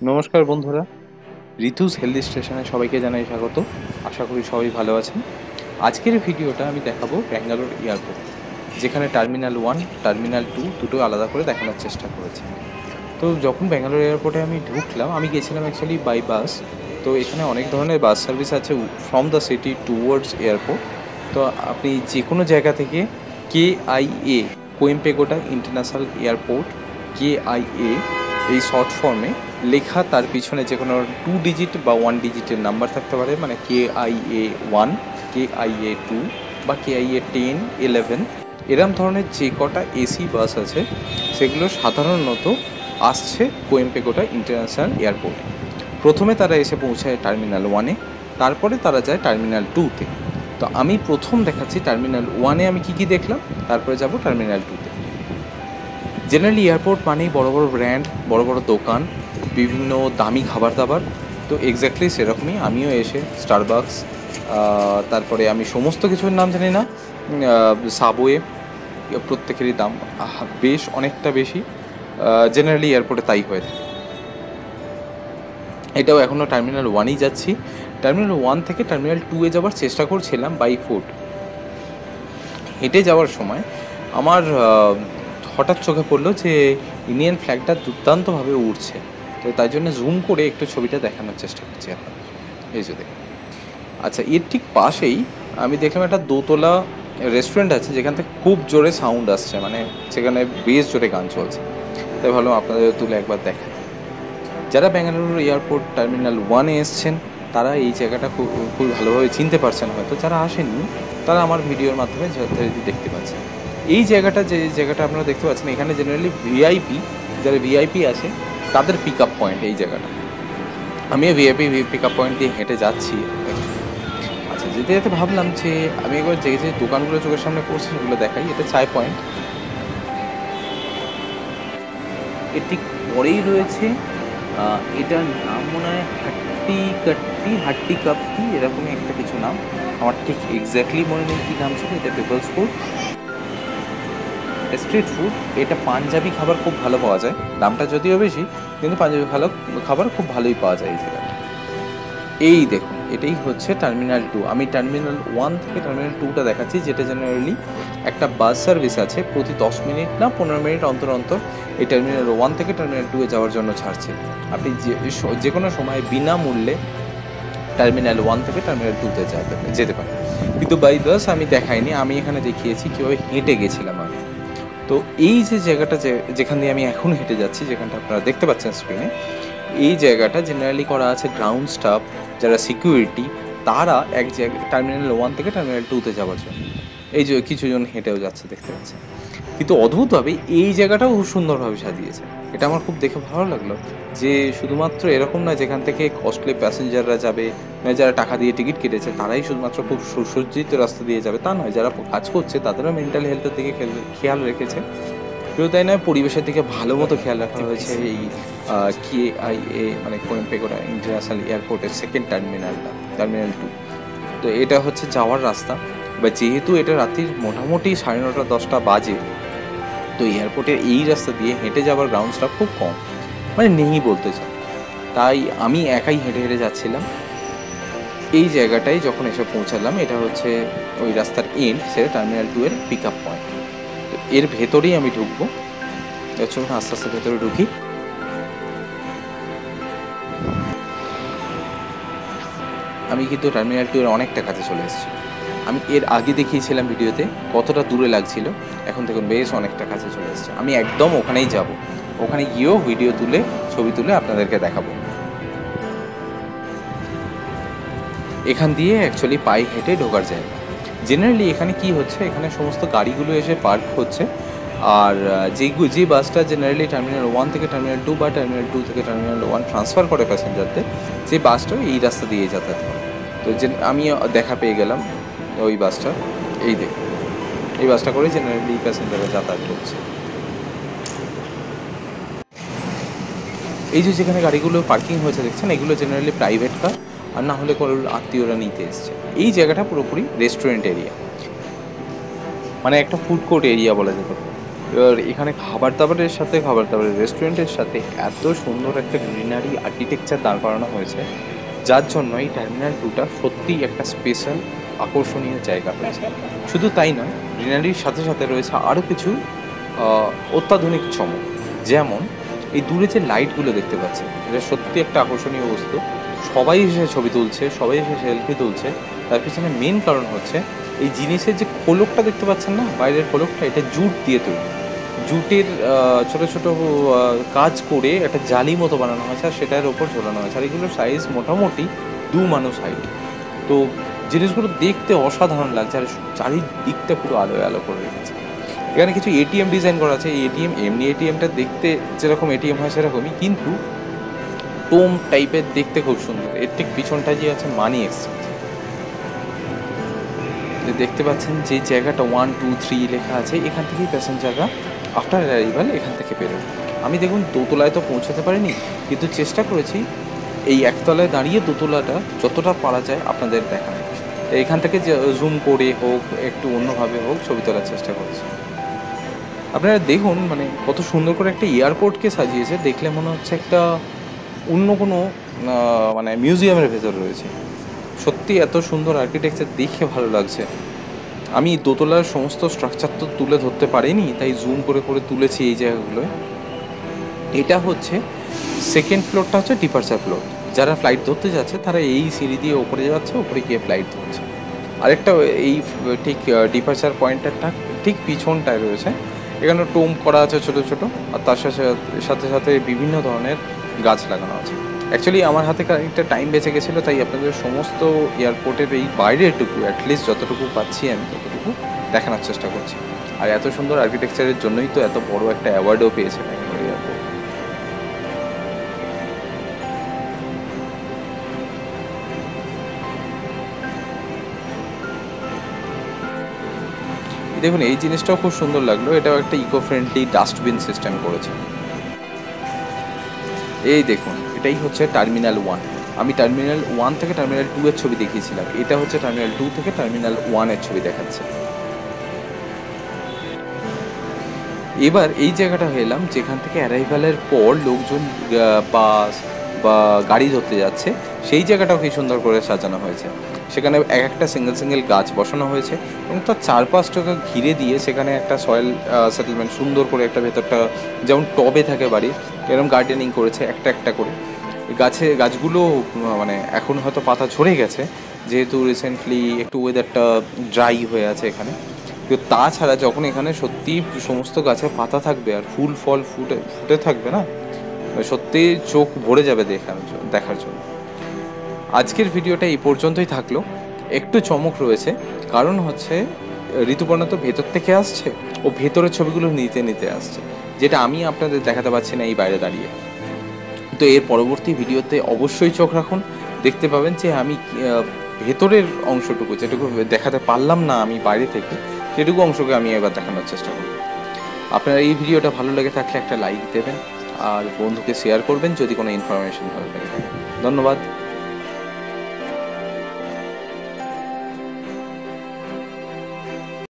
নমস্কার বন্ধুরা, ঋতুস হেলদি স্টেশনে সবাইকে জানাই স্বাগত। আশা করি সবাই ভালো আছেন। আজকের ভিডিওটা আমি দেখাবো ব্যাঙ্গালোর এয়ারপোর্ট, যেখানে টার্মিনাল 1, টার্মিনাল 2 দুটো আলাদা করে দেখানোর চেষ্টা করেছি। তো যখন ব্যাঙ্গালোর এয়ারপোর্টে আমি ঢুকলাম, আমি গেছিলাম অ্যাকচুয়ালি বাই বাস। তো এখানে অনেক ধরনের বাস সার্ভিস আছে from the city towards airport. তো আপনি যে কোনো জায়গা থেকে KIA, কোয়েম্পেগোডা ইন্টারন্যাশনাল এয়ারপোর্ট, KIA এই শর্ট ফর্মে লেখা, তার পিছনে যে কোনো 2 ডিজিট বা 1 ডিজিটের নাম্বার থাকতে পারে, মানে KIA 1, KIA 2 বা KIA 10, 11, এরম ধরনের যে কটা এসি বাস আছে সেগুলো সাধারণত আসছে কোয়েম্পেগোডা ইন্টারন্যাশনাল এয়ারপোর্টে। প্রথমে তারা এসে পৌঁছায় টার্মিনাল 1-এ, তারপরে তারা যায় টার্মিনাল 2-তে। তো আমি প্রথম দেখাচ্ছি টার্মিনাল 1-এ আমি কী কী দেখলাম, তারপরে যাব টার্মিনাল 2-তে। জেনারেলি এয়ারপোর্ট মানেই বড় বড় ব্র্যান্ড, বড় বড় দোকান, বিভিন্ন দামি খাবার দাবার। তো এক্স্যাক্টলি সেরকমই আমিও এসে স্টারবাকস, তারপরে আমি সমস্ত কিছুর নাম জানি না, সাবওয়ে, প্রত্যেকেরই দাম বেশ অনেকটা বেশি। জেনারেলি এয়ারপোর্টে তাই হয়ে থাকে। এটাও এখনও টার্মিনাল 1-এই যাচ্ছি। টার্মিনাল 1 থেকে টার্মিনাল 2-এ যাওয়ার চেষ্টা করছিলাম বাই ফুট। হেঁটে যাওয়ার সময় আমার হঠাৎ চোখে পড়লো যে ইন্ডিয়ান ফ্ল্যাগটা দুর্দান্তভাবে উড়ছে। তো তাই জন্য জুম করে একটু ছবিটা দেখানোর চেষ্টা করছি এখন। এই যে দেখুন, আচ্ছা, এর ঠিক পাশেই আমি দেখলাম একটা দোতলা রেস্টুরেন্ট আছে, যেখান থেকে খুব জোরে সাউন্ড আসছে, মানে সেখানে বেশ জোরে গান চলছে। তাই ভাবলাম আপনাদের তুলে একবার দেখাই। যারা ব্যাঙ্গালুরু এয়ারপোর্ট টার্মিনাল 1-এ এসছেন তারা এই জায়গাটা খুব ভালোভাবে চিনতে পারছেন, হয়তো যারা আসেননি তারা আমার ভিডিওর মাধ্যমে যথারীতি দেখতে পাচ্ছেন। এই জায়গাটা, যে জায়গাটা আপনারা দেখতে পাচ্ছেন, এখানে জেনারেলি ভিআইপি, যারা ভিআইপি আছে তাদের পিক আপ পয়েন্ট এই জায়গাটা। আমিও ভিআইপি পিক আপ পয়েন্ট দিয়ে হেঁটে যাচ্ছি। আচ্ছা, যেতে যেতে ভাবলাম যে আমি একবার যে যে দোকানগুলো চোখের সামনে পড়ছে সেগুলো দেখাই। এটা চায় পয়েন্ট, এর ঠিক পরেই রয়েছে, এটার নাম মনে হয় হাট্টি কাপ্পি, এরকমই একটা কিছু নাম, আমার ঠিক এক্স্যাক্টলি মনে নেই কী নাম ছিল। এটা পিপলস ফুড, স্ট্রিট ফুড। এটা পাঞ্জাবি খাবার খুব ভালো পাওয়া যায়, দামটা যদিও বেশি, কিন্তু পাঞ্জাবি খাবার খুব ভালোই পাওয়া যায় এই জায়গাটা। এই দেখুন, এটাই হচ্ছে টার্মিনাল 2। আমি টার্মিনাল 1 থেকে টার্মিনাল 2টা দেখাচ্ছি, যেটা জেনারেলি একটা বাস সার্ভিস আছে প্রতি 10 মিনিট না 15 মিনিট অন্তর অন্তর এই টার্মিনাল 1 থেকে টার্মিনাল 2-এ যাওয়ার জন্য ছাড়ছে। আপনি যে কোনো সময় বিনামূল্যে টার্মিনাল 1 থেকে টার্মিনাল 2-তে যেতে পারেন। কিন্তু বাই বাস আমি দেখাইনি, আমি এখানে দেখিয়েছি কীভাবে হেঁটে গেছিলাম আমি। তো এই যে জায়গাটা, যেখান দিয়ে আমি এখন হেঁটে যাচ্ছি, যেখানটা আপনারা দেখতে পাচ্ছেন স্ক্রিনে, এই জায়গাটা জেনারেলি করা আছে গ্রাউন্ড স্টাফ, যারা সিকিউরিটি, তারা এক জায়গায় টার্মিনাল 1 থেকে টার্মিনাল 2-তে যাওয়ার জন্য। এই যে কিছুজন হেঁটেও যাচ্ছে দেখতে পাচ্ছেন। কিন্তু অদ্ভুতভাবে এই জায়গাটাও খুব সুন্দরভাবে সাজিয়েছে। এটা আমার খুব দেখে ভালো লাগলো যে শুধুমাত্র এরকম নয় যেখান থেকে কস্টলি প্যাসেঞ্জাররা যাবে, যারা টাকা দিয়ে টিকিট কেটেছে তারাই শুধুমাত্র খুব সুসজ্জিত রাস্তা দিয়ে যাবে তা নয়, যারা কাজ করছে তাদেরও মেন্টাল হেলথের দিকে খেয়াল রেখেছে। শুধু তাই নয়, পরিবেশের দিকে ভালো মতো খেয়াল রাখা হয়েছে এই KIA, মানে কোয়েম্পেগোডা ইন্টারন্যাশনাল এয়ারপোর্টের সেকেন্ড টার্মিনালটা, টার্মিনাল 2। তো এটা হচ্ছে যাওয়ার রাস্তা। বা যেহেতু এটা রাত্রির মোটামুটি 9:30 10টা বাজে, তো এয়ারপোর্টের এই রাস্তা দিয়ে হেঁটে যাওয়ার গ্রাউন্ড স্টাফ খুব কম, মানে নেই বলতে চাই। তাই আমি একাই হেঁটে হেঁটে যাচ্ছিলাম। এই জায়গাটায় যখন এসে পৌঁছালাম, এটা হচ্ছে ওই রাস্তার এন্ড, সেটা টার্মিনাল 2-এর পিক আপ পয়েন্ট। তো এর ভেতরেই আমি ঢুকবো। চলুন আস্তে আস্তে ভেতরে ঢুকি। আমি কিন্তু টার্মিনাল 2-এর অনেকটা কাছে চলে এসেছি। আমি এর আগে দেখিয়েছিলাম ভিডিওতে কতটা দূরে লাগছিল, এখন দেখুন বেশ অনেকটা কাছে চলে এসেছে। আমি একদম ওখানেই যাব, ওখানে গিয়েও ভিডিও তুলে, ছবি তুলে আপনাদেরকে দেখাবো। এখান দিয়ে অ্যাকচুয়ালি পায়ে হেঁটে ঢোকার জায়গা। জেনারেলি এখানে কি হচ্ছে, এখানে সমস্ত গাড়িগুলো এসে পার্ক হচ্ছে, আর যে বাসটা জেনারেলি টার্মিনাল 1 থেকে টার্মিনাল 2 বা টার্মিনাল 2 থেকে টার্মিনাল 1 ট্রান্সফার করে প্যাসেঞ্জারদের, সেই বাসটাও এই রাস্তা দিয়ে যাতায়াত করে। তো আমি দেখা পেয়ে গেলাম ওই বাসটা। এই দেখুন, এই বাসটা করে জেনারেলি প্যাসেঞ্জাররা যাতায়াত করছে। এই যে যেখানে গাড়িগুলো পার্কিং হয়েছে দেখছেন, এগুলো জেনারেলি প্রাইভেট কার, আর না হলে কোনো আত্মীয়রা নিতে এসছে। এই জায়গাটা পুরোপুরি রেস্টুরেন্ট এরিয়া, মানে একটা ফুড কোর্ট এরিয়া বলা যেতে পারে। এবার এখানে খাবার দাবারের রেস্টুরেন্টের সাথে এত সুন্দর একটা গ্রিনারি আর্কিটেকচার দাঁড় করানো হয়েছে, যার জন্য এই টার্মিনাল 2টা সত্যিই একটা স্পেশাল আকর্ষণীয় জায়গা হয়েছে। শুধু তাই নয়, গ্রিনারির সাথে সাথে রয়েছে আরও কিছু অত্যাধুনিক চমক। যেমন এই দূরে যে লাইটগুলো দেখতে পাচ্ছেন, এটা সত্যি একটা আকর্ষণীয় বস্তু। সবাই এসে ছবি তুলছে, সবাই এসে সেলফি তুলছে। তার পিছনে মেন কারণ হচ্ছে এই জিনিসের যে খোলকটা দেখতে পাচ্ছেন না, বাইরের খোলকটা, এটা জুট দিয়ে তৈরি। জুটের ছোট ছোট কাজ করে একটা জালি মতো বানানো হয়েছে, আর সেটার ওপর ঝোলানো হয়েছে। আর এগুলোর সাইজ মোটামুটি 2 মানুষ হাইট। তো জিনিসগুলো দেখতে অসাধারণ লাগছে, আর চারিদিকটা পুরো আলোয় আলো করে রেখেছে। এখানে কিছু এটিএম ডিজাইন করা আছে। এই এটিএম এমনি এটিএমটা দেখতে যেরকম এটিএম হয় সেরকমই, কিন্তু টোম টাইপের, দেখতে খুব সুন্দর। এর ঠিক পিছনটা যে আছে মানি এক্সচেঞ্জ, দেখতে পাচ্ছেন যে জায়গাটা 1 2 3 লেখা আছে, এখান থেকেই প্যাসেঞ্জাররা আফটার অ্যারাইভাল এখান থেকে বেরোয়। আমি দেখুন দোতলায় তো পৌঁছাতে পারিনি, কিন্তু চেষ্টা করেছি এই একতলায় দাঁড়িয়ে দোতলাটা যতটা পারা যায় আপনাদের দেখানো। এখান থেকে জুম করে হোক, একটু অন্যভাবে হোক, ছবি তোলার চেষ্টা করছি। আপনারা দেখুন মানে কত সুন্দর করে একটা এয়ারপোর্টকে সাজিয়েছে, দেখলে মনে হচ্ছে একটা অন্য কোনো মানে মিউজিয়ামের ভেতর রয়েছে। সত্যি এত সুন্দর আর্কিটেকচার দেখে ভালো লাগছে। আমি দোতলার সমস্ত স্ট্রাকচার তো তুলে ধরতে পারিনি, তাই জুম করে করে তুলেছি এই জায়গাগুলোয়। এটা হচ্ছে সেকেন্ড ফ্লোরটা, হচ্ছে ডিপার্চার ফ্লোর। যারা ফ্লাইট ধরতে যাচ্ছে তারা এই সিঁড়ি দিয়ে ওপরে যাচ্ছে, ওপরে গিয়ে ফ্লাইট ধরছে। আরেকটা এই ঠিক ডিপার্চার পয়েন্টটা ঠিক পিছনটায় রয়েছে। এখানে টোম করা আছে ছোটো ছোটো, আর তার সাথে সাথে বিভিন্ন ধরনের গাছ লাগানো আছে। অ্যাকচুয়ালি আমার হাতে একটা টাইম বেঁচে গেছিলো, তাই আপনাদের সমস্ত এয়ারপোর্টের এই বাইরেরটুকু অ্যাটলিস্ট যতটুকু পাচ্ছি আমি ততটুকু দেখানোর চেষ্টা করছি। আর এত সুন্দর আর্কিটেকচারের জন্যই তো এত বড় একটা অ্যাওয়ার্ডও পেয়েছে ব্যাঙ্গালোর এয়ারপোর্ট। দেখুন এই জিনিসটাও খুব সুন্দর লাগলো, এটাও একটা ইকো ফ্রেন্ডলি ডাস্টবিন সিস্টেম করেছে। এই দেখুন এটাই হচ্ছে টার্মিনাল 1। আমি টার্মিনাল 1 থেকে টার্মিনাল 2 এর ছবি দেখিয়েছিলাম, এটা হচ্ছে টার্মিনাল 2 থেকে টার্মিনাল 1 এর ছবি দেখাচ্ছে। এবার এই জায়গাটা হয়ে এলাম যেখান থেকে অ্যারাইভালের পর লোকজন বাস বা গাড়ি ধরতে যাচ্ছে, সেই জায়গাটাও কি সুন্দর করে সাজানো হয়েছে। সেখানে একটা সিঙ্গেল গাছ বসানো হয়েছে এবং তার চারপাশটাকে ঘিরে দিয়ে সেখানে একটা সয়েল সেটেলমেন্ট সুন্দর করে, একটা ভেতরটা যেমন টবে থাকে বাড়ির এরকম গার্ডেনিং করেছে একটা করে। গাছগুলো মানে এখন হয়তো পাতা ঝরে গেছে, যেহেতু রিসেন্টলি একটু ওয়েদারটা ড্রাই হয়ে আছে এখানে। কিন্তু তাছাড়া যখন এখানে সত্যি সমস্ত গাছে পাতা থাকবে আর ফুল ফল ফুটে থাকবে না, সত্যি চোখ ভরে যাবে দেখার জন্য। আজকের ভিডিওটা এই পর্যন্তই থাকলো। একটু চমক রয়েছে, কারণ হচ্ছে ঋতুপর্ণা তো ভেতর থেকে আসছে, ও ভেতরের ছবিগুলো নিতে আসছে, যেটা আমি আপনাদের দেখাতে পারছি না এই বাইরে দাঁড়িয়ে। তো এর পরবর্তী ভিডিওতে অবশ্যই চোখ রাখুন, দেখতে পাবেন যে আমি ভেতরের অংশটুকু যেটুকু দেখাতে পারলাম না আমি বাইরে থেকে, সেটুকু অংশকে আমি এবার দেখানোর চেষ্টা করব। আপনারা এই ভিডিওটা ভালো লেগে থাকলে একটা লাইক দেবেন আর বন্ধুকে শেয়ার করবেন যদি কোনো ইনফরমেশন ভালো লাগে। ধন্যবাদ।